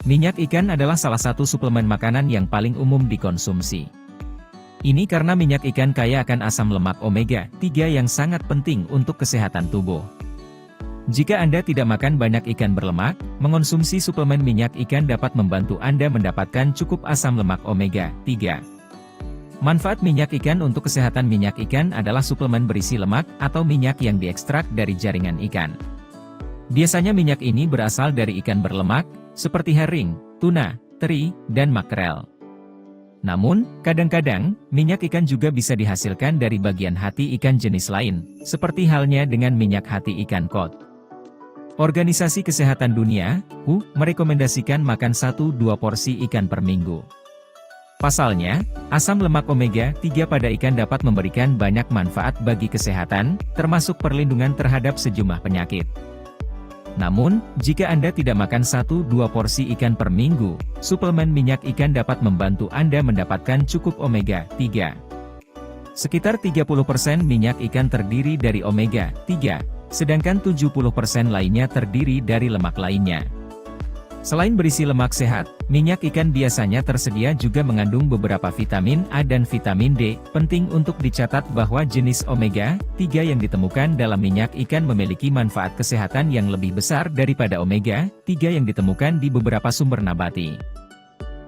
Minyak ikan adalah salah satu suplemen makanan yang paling umum dikonsumsi. Ini karena minyak ikan kaya akan asam lemak omega-3 yang sangat penting untuk kesehatan tubuh. Jika Anda tidak makan banyak ikan berlemak, mengonsumsi suplemen minyak ikan dapat membantu Anda mendapatkan cukup asam lemak omega-3. Manfaat minyak ikan untuk kesehatan. Minyak ikan adalah suplemen berisi lemak atau minyak yang diekstrak dari jaringan ikan. Biasanya minyak ini berasal dari ikan berlemak, seperti herring, tuna, teri, dan makrel. Namun, kadang-kadang, minyak ikan juga bisa dihasilkan dari bagian hati ikan jenis lain, seperti halnya dengan minyak hati ikan kod. Organisasi Kesehatan Dunia, WHO, merekomendasikan makan 1-2 porsi ikan per minggu. Pasalnya, asam lemak omega-3 pada ikan dapat memberikan banyak manfaat bagi kesehatan, termasuk perlindungan terhadap sejumlah penyakit. Namun, jika Anda tidak makan 1-2 porsi ikan per minggu, suplemen minyak ikan dapat membantu Anda mendapatkan cukup omega-3. Sekitar 30% minyak ikan terdiri dari omega-3, sedangkan 70% lainnya terdiri dari lemak lainnya. Selain berisi lemak sehat, minyak ikan biasanya tersedia juga mengandung beberapa vitamin A dan vitamin D. Penting untuk dicatat bahwa jenis omega-3 yang ditemukan dalam minyak ikan memiliki manfaat kesehatan yang lebih besar daripada omega-3 yang ditemukan di beberapa sumber nabati.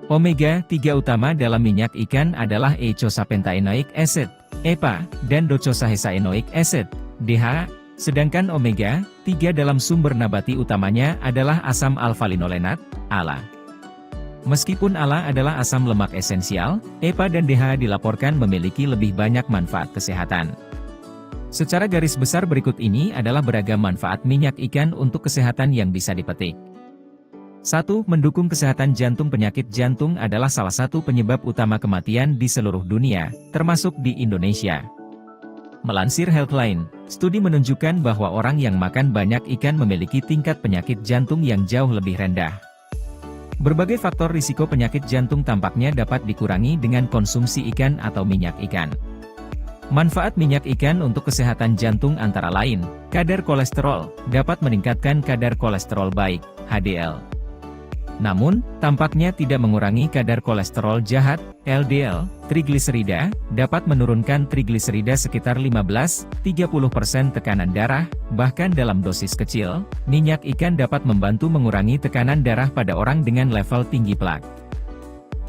Omega-3 utama dalam minyak ikan adalah eicosapentaenoic acid, EPA, dan docosahexaenoic acid, DHA. Sedangkan omega-3 dalam sumber nabati utamanya adalah asam alfa-linolenat, ALA. Meskipun ALA adalah asam lemak esensial, EPA dan DHA dilaporkan memiliki lebih banyak manfaat kesehatan. Secara garis besar berikut ini adalah beragam manfaat minyak ikan untuk kesehatan yang bisa dipetik. 1. Mendukung kesehatan jantung. Penyakit jantung adalah salah satu penyebab utama kematian di seluruh dunia, termasuk di Indonesia. Melansir Healthline, studi menunjukkan bahwa orang yang makan banyak ikan memiliki tingkat penyakit jantung yang jauh lebih rendah. Berbagai faktor risiko penyakit jantung tampaknya dapat dikurangi dengan konsumsi ikan atau minyak ikan. Manfaat minyak ikan untuk kesehatan jantung antara lain, kadar kolesterol, dapat meningkatkan kadar kolesterol baik, HDL. Namun, tampaknya tidak mengurangi kadar kolesterol jahat, LDL, trigliserida, dapat menurunkan trigliserida sekitar 15–30%. Tekanan darah, bahkan dalam dosis kecil, minyak ikan dapat membantu mengurangi tekanan darah pada orang dengan level tinggi plak.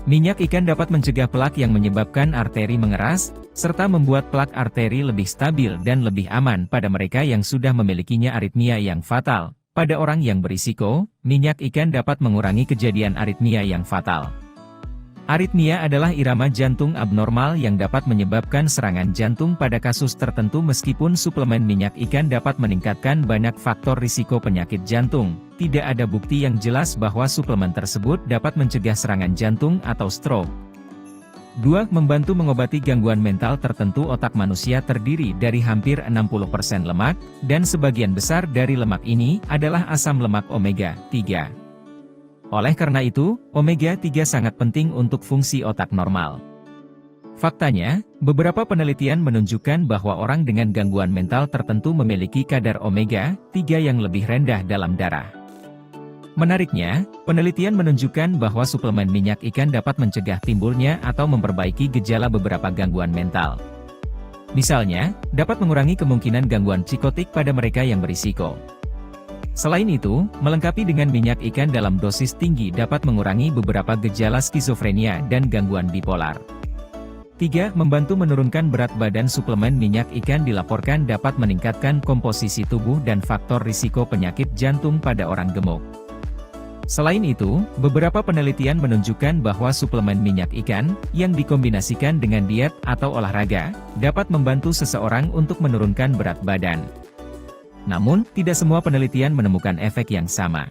Minyak ikan dapat mencegah plak yang menyebabkan arteri mengeras, serta membuat plak arteri lebih stabil dan lebih aman pada mereka yang sudah memilikinya aritmia yang fatal. Pada orang yang berisiko, minyak ikan dapat mengurangi kejadian aritmia yang fatal. Aritmia adalah irama jantung abnormal yang dapat menyebabkan serangan jantung pada kasus tertentu. Meskipun suplemen minyak ikan dapat meningkatkan banyak faktor risiko penyakit jantung, tidak ada bukti yang jelas bahwa suplemen tersebut dapat mencegah serangan jantung atau stroke. 2. Membantu mengobati gangguan mental tertentu. Otak manusia terdiri dari hampir 60% lemak, dan sebagian besar dari lemak ini adalah asam lemak omega-3. Oleh karena itu, omega-3 sangat penting untuk fungsi otak normal. Faktanya, beberapa penelitian menunjukkan bahwa orang dengan gangguan mental tertentu memiliki kadar omega-3 yang lebih rendah dalam darah. Menariknya, penelitian menunjukkan bahwa suplemen minyak ikan dapat mencegah timbulnya atau memperbaiki gejala beberapa gangguan mental. Misalnya, dapat mengurangi kemungkinan gangguan psikotik pada mereka yang berisiko. Selain itu, melengkapi dengan minyak ikan dalam dosis tinggi dapat mengurangi beberapa gejala skizofrenia dan gangguan bipolar. 3. Membantu menurunkan berat badan. Suplemen minyak ikan dilaporkan dapat meningkatkan komposisi tubuh dan faktor risiko penyakit jantung pada orang gemuk. Selain itu, beberapa penelitian menunjukkan bahwa suplemen minyak ikan, yang dikombinasikan dengan diet atau olahraga, dapat membantu seseorang untuk menurunkan berat badan. Namun, tidak semua penelitian menemukan efek yang sama.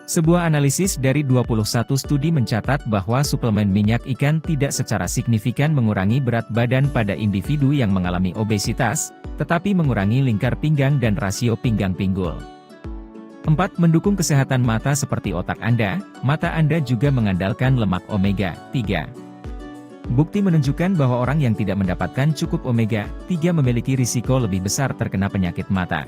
Sebuah analisis dari 21 studi mencatat bahwa suplemen minyak ikan tidak secara signifikan mengurangi berat badan pada individu yang mengalami obesitas, tetapi mengurangi lingkar pinggang dan rasio pinggang pinggul. 4. Mendukung kesehatan mata. Seperti otak Anda, mata Anda juga mengandalkan lemak omega-3. Bukti menunjukkan bahwa orang yang tidak mendapatkan cukup omega-3 memiliki risiko lebih besar terkena penyakit mata.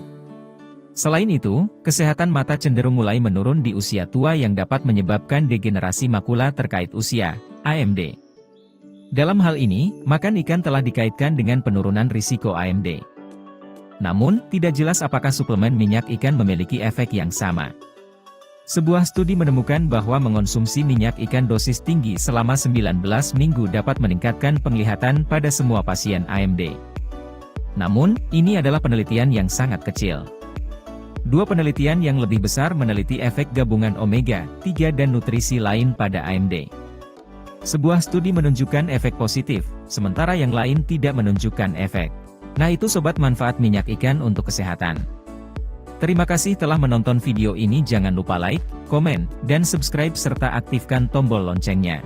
Selain itu, kesehatan mata cenderung mulai menurun di usia tua yang dapat menyebabkan degenerasi makula terkait usia, AMD. Dalam hal ini, makan ikan telah dikaitkan dengan penurunan risiko AMD. Namun, tidak jelas apakah suplemen minyak ikan memiliki efek yang sama. Sebuah studi menemukan bahwa mengonsumsi minyak ikan dosis tinggi selama 19 minggu dapat meningkatkan penglihatan pada semua pasien AMD. Namun, ini adalah penelitian yang sangat kecil. Dua penelitian yang lebih besar meneliti efek gabungan omega-3 dan nutrisi lain pada AMD. Sebuah studi menunjukkan efek positif, sementara yang lain tidak menunjukkan efek. Nah itu sobat manfaat minyak ikan untuk kesehatan. Terima kasih telah menonton video ini, jangan lupa like, komen, dan subscribe serta aktifkan tombol loncengnya.